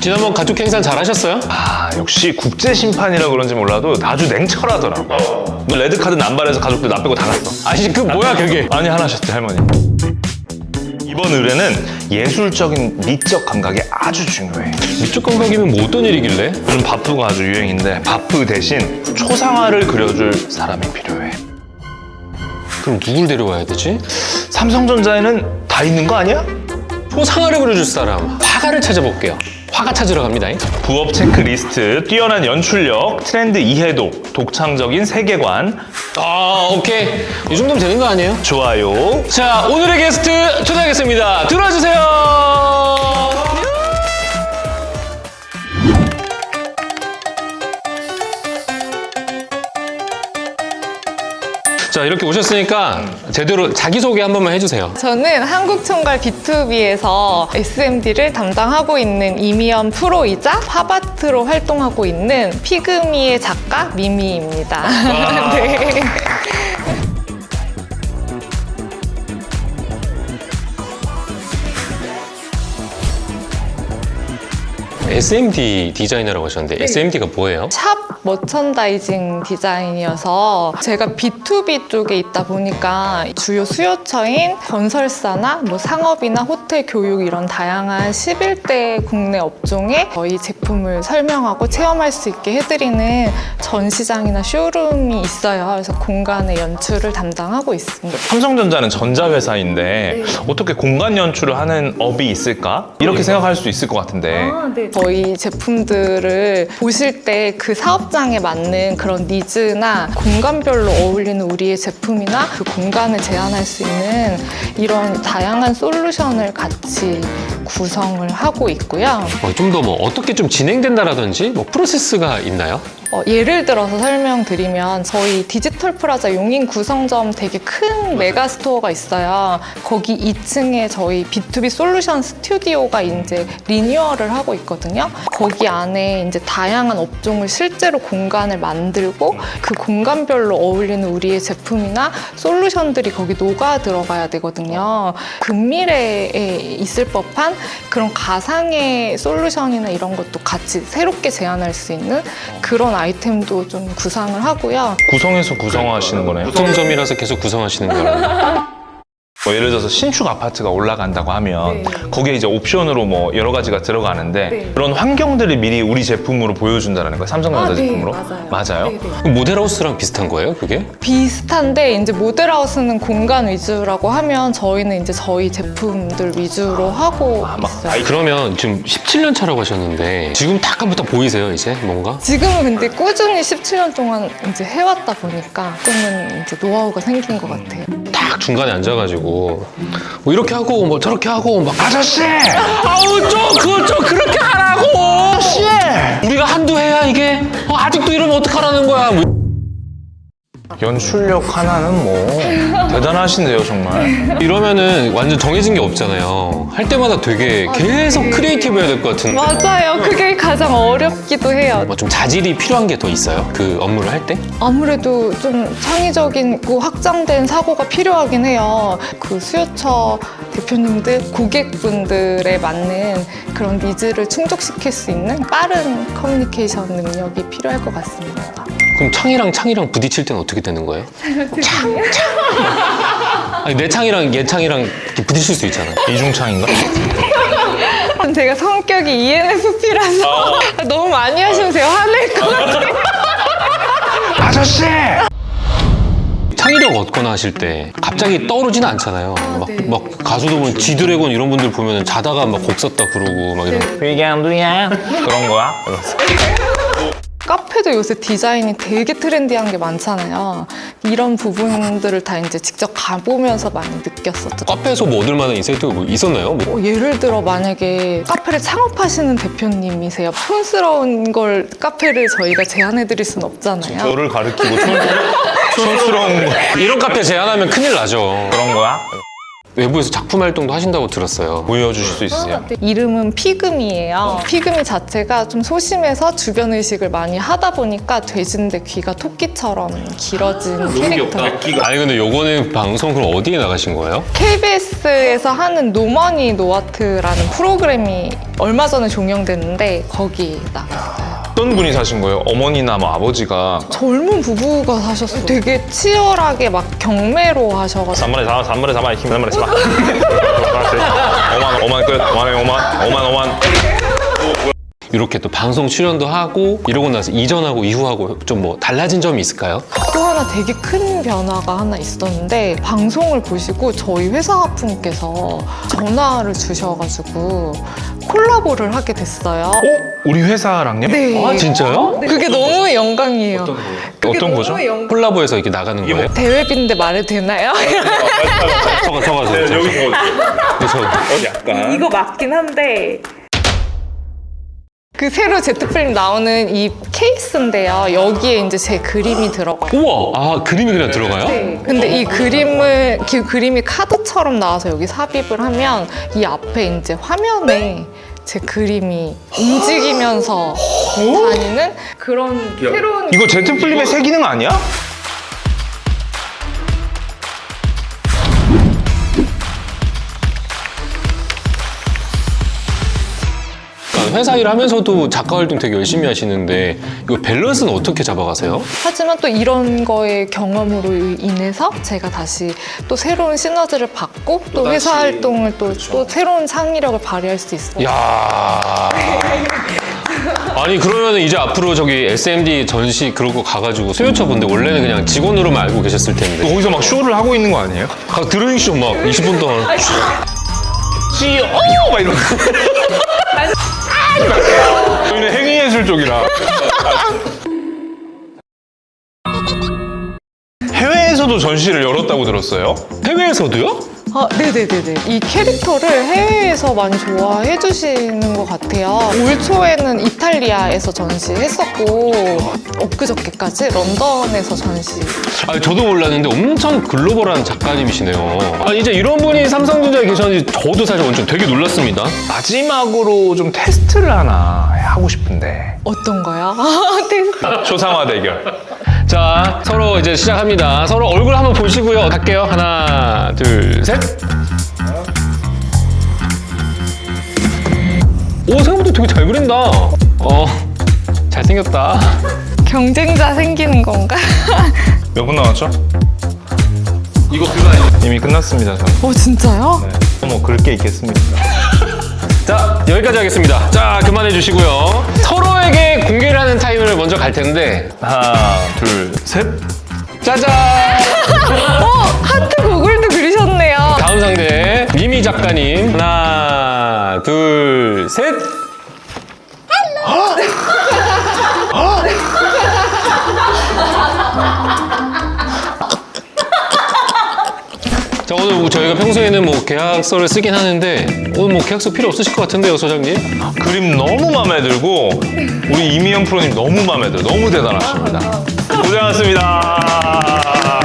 지난번 가족 행사 잘 하셨어요? 아, 역시 국제 심판이라 그런지 몰라도 아주 냉철하더라고. 레드카드 남발해서 가족들 나 빼고 다 갔어. 아니 그 뭐야 그게? 아니, 하나셨대, 할머니. 이번 의뢰는 예술적인 미적 감각이 아주 중요해. 미적 감각이면 뭐 어떤 일이길래? 요즘 바프가 아주 유행인데 바프 대신 초상화를 그려줄 사람이 필요해. 그럼 누굴 데려와야 되지? 삼성전자에는 다 있는 거 아니야? 초상화를 그려줄 사람, 화가를 찾아볼게요. 화가 찾으러 갑니다. 부업 체크리스트, 뛰어난 연출력, 트렌드 이해도, 독창적인 세계관. 아 오케이, 이 정도면 되는 거 아니에요? 좋아요. 자, 오늘의 게스트 초대하겠습니다. 들어와주세요. 자, 이렇게 오셨으니까 제대로 자기소개 한 번만 해주세요. 저는 한국총괄 B2B에서 SMD를 담당하고 있는 이미연 프로이자 팝아트로 활동하고 있는 피그미의 작가 미미입니다. 네. SMD 디자이너라고 하셨는데 SMD가 뭐예요? 샵 머천다이징 디자인이어서 제가 B2B 쪽에 있다 보니까 주요 수요처인 건설사나 뭐 상업이나 호텔, 교육 이런 다양한 11대 국내 업종에 저희 제품을 설명하고 체험할 수 있게 해드리는 전시장이나 쇼룸이 있어요. 그래서 공간의 연출을 담당하고 있습니다. 삼성전자는 전자회사인데 어떻게 공간 연출을 하는 업이 있을까? 이렇게 생각할 수 있을 것 같은데. 저희 제품들을 보실 때 그 사업장에 맞는 그런 니즈나 공간별로 어울리는 우리의 제품이나 그 공간을 제한할 수 있는 이런 다양한 솔루션을 같이 구성을 하고 있고요. 좀 더 뭐 어떻게 좀 진행된다라든지 뭐 프로세스가 있나요? 예를 들어서 설명드리면 저희 디지털 프라자 용인 구성점 되게 큰 메가 스토어가 있어요. 거기 2층에 저희 B2B 솔루션 스튜디오가 이제 리뉴얼을 하고 있거든요. 거기 안에 이제 다양한 업종을 실제로 공간을 만들고 그 공간별로 어울리는 우리의 제품이나 솔루션들이 거기 녹아 들어가야 되거든요. 근미래에 있을 법한 그런 가상의 솔루션이나 이런 것도 같이 새롭게 제안할 수 있는 그런 아이템도 좀 구상을 하고요. 구성해서 구성하시는 거네요. 구성점이라서 계속 구성하시는 거예요. 뭐 예를 들어서 신축 아파트가 올라간다고 하면 거기에 이제 옵션으로 뭐 여러 가지가 들어가는데 그런 환경들을 미리 우리 제품으로 보여준다는 거예요. 삼성전자 제품으로. 맞아요? 그럼 모델하우스랑 비슷한 거예요, 그게? 비슷한데 이제 모델하우스는 공간 위주라고 하면 저희는 이제 저희 제품들 위주로 하고 있어요. 그러면 지금 17년 차라고 하셨는데 지금 딱 보이세요, 이제 뭔가? 지금은 근데 꾸준히 17년 동안 이제 해왔다 보니까 조금은 이제 노하우가 생긴 것 같아요. 딱 중간에 앉아가지고 뭐 이렇게 하고 뭐 저렇게 하고 막 아저씨! 아우 그걸 좀 그렇게 하라고! 아저씨! 우리가 한두 해야 이게 아직도 이러면 어떡하라는 거야? 연출력 하나는 뭐 대단하신데요, 정말. 이러면은 완전 정해진 게 없잖아요. 할 때마다 되게 계속 크리에이티브 해야 될 것 같은데. 맞아요. 그게 가장 어렵기도 해요. 뭐 좀 자질이 필요한 게 더 있어요? 그 업무를 할 때? 아무래도 좀 창의적이고 확장된 사고가 필요하긴 해요. 그 수요처 대표님들, 고객분들에 맞는 그런 니즈를 충족시킬 수 있는 빠른 커뮤니케이션 능력이 필요할 것 같습니다. 그럼 창이랑 부딪힐 때는 어떻게 되는 거예요? 창. 아니, 내 창이랑 얘 창이랑 이렇게 부딪힐 수 있잖아요. 이중창인가? 제가 성격이 ENFP라서 너무 많이 하시면서 화낼 것 같아요. 아저씨! 창의력 얻거나 하실 때 갑자기 떠오르지는 않잖아요. 막 가수도 보면 지드래곤 이런 분들 보면 자다가 막 곡 썼다 그러고 막 이런. 위기암두야 그런 거야? 이러면서. 카페도 요새 디자인이 되게 트렌디한 게 많잖아요. 이런 부분들을 다 이제 직접 가보면서 많이 느꼈었죠. 카페에서 뭐 얻을 만한 인사이트가 뭐 있었나요? 뭐. 예를 들어 만약에 카페를 창업하시는 대표님이세요. 촌스러운 걸 카페를 저희가 제안해드릴 순 없잖아요. 저를 가리키고 촌스러운 거 이런 카페 제안하면 큰일 나죠. 그런 거야? 외부에서 작품 활동도 하신다고 들었어요. 보여주실 수 있으세요? 이름은 피그미예요. 피그미 자체가 좀 소심해서 주변 의식을 많이 하다 보니까 돼지인데 귀가 토끼처럼 길어진 캐릭터. 아니 근데 요거는 방송 그럼 어디에 나가신 거예요? KBS에서 하는 노머니 노아트라는 프로그램이 얼마 전에 종영됐는데 거기 나갔어요. 어떤 분이 사신 거예요? 어머니나 뭐 아버지가 젊은 부부가 사셨어요. 되게 치열하게 막 경매로 하셔가지고 3만에 4만 5만 끝 5만 이렇게 또 방송 출연도 하고 이러고 나서 이전하고 이후하고 좀 뭐 달라진 점이 있을까요? 또 하나 되게 큰 변화가 하나 있었는데 방송을 보시고 저희 회사 분께서 전화를 주셔가지고 콜라보를 하게 됐어요. 우리 회사랑요? 네. 아 진짜요? 그게 너무 영광이에요. 그게 어떤 거죠? 너무 영광. 콜라보에서 이렇게 나가는 이게 뭐- 거예요? 대회비인데 말해도 되나요? 적어서 네, 여기 약간 이거 맞긴 한데 그 새로 제트플립 나오는 이 케이스인데요. 여기에 이제 제 그림이 들어가요. 우와! 아 그림이 그냥 들어가요? 근데 이 그림이 카드처럼 나와서 여기 삽입을 하면 이 앞에 이제 화면에 제 그림이 움직이면서 다니는 그런 새로운 이거 제트 플립의 새 기능 아니야? 회사 일 하면서도 작가 활동 되게 열심히 하시는데 이거 밸런스는 어떻게 잡아가세요? 하지만 또 이런 거의 경험으로 인해서 제가 다시 또 새로운 시너지를 받고 또 회사 활동을 또 새로운 창의력을 발휘할 수 있어요. 야 아니 그러면 이제 앞으로 저기 SMD 전시 그런 거 가가지고 수요처 분데 원래는 그냥 직원으로만 알고 계셨을 텐데 거기서 막 쇼를 하고 있는 거 아니에요? 드로잉쇼 막 20분 동안 CEO! 막 이러고 저희는 행위예술 쪽이라 해외에서도 전시를 열었다고 들었어요? 해외에서도요? 아, 네네네네. 이 캐릭터를 해외에서 많이 좋아해 주시는 것 같아요. 올 초에는 이탈리아에서 전시했었고, 엊그저께까지 런던에서 전시. 아니 저도 몰랐는데 엄청 글로벌한 작가님이시네요. 아니 이제 이런 분이 삼성전자에 계셨는지 저도 사실 완전 되게 놀랐습니다. 마지막으로 좀 테스트를 하나 하고 싶은데 어떤 거요? 아, 테스트. 초상화 대결 자 서로 이제 시작합니다. 서로 얼굴 한번 보시고요. 갈게요. 하나 둘 셋. 오 생각보다 되게 잘 그린다. 잘생겼다. 경쟁자 생기는 건가? 몇 분 남았죠? 이거 그거 아니에요? 이미 끝났습니다 저는 진짜요? 뭐 그렇게 있겠습니다 자 여기까지 하겠습니다. 자 그만해 주시고요. 서로에게 공개를 하는 타임을 먼저 갈 텐데 하나 둘셋 짜잔. 하트 구글도 그리셨네요. 다음 상대 미미 작가님 하나 둘 셋. 자 오늘 저희가 평소에는 뭐 계약서를 쓰긴 하는데 오늘 뭐 계약서 필요 없으실 것 같은데요 소장님? 그림 너무 마음에 들고 우리 이미영 프로님 너무 마음에 들어요 너무 대단하십니다 고생하셨습니다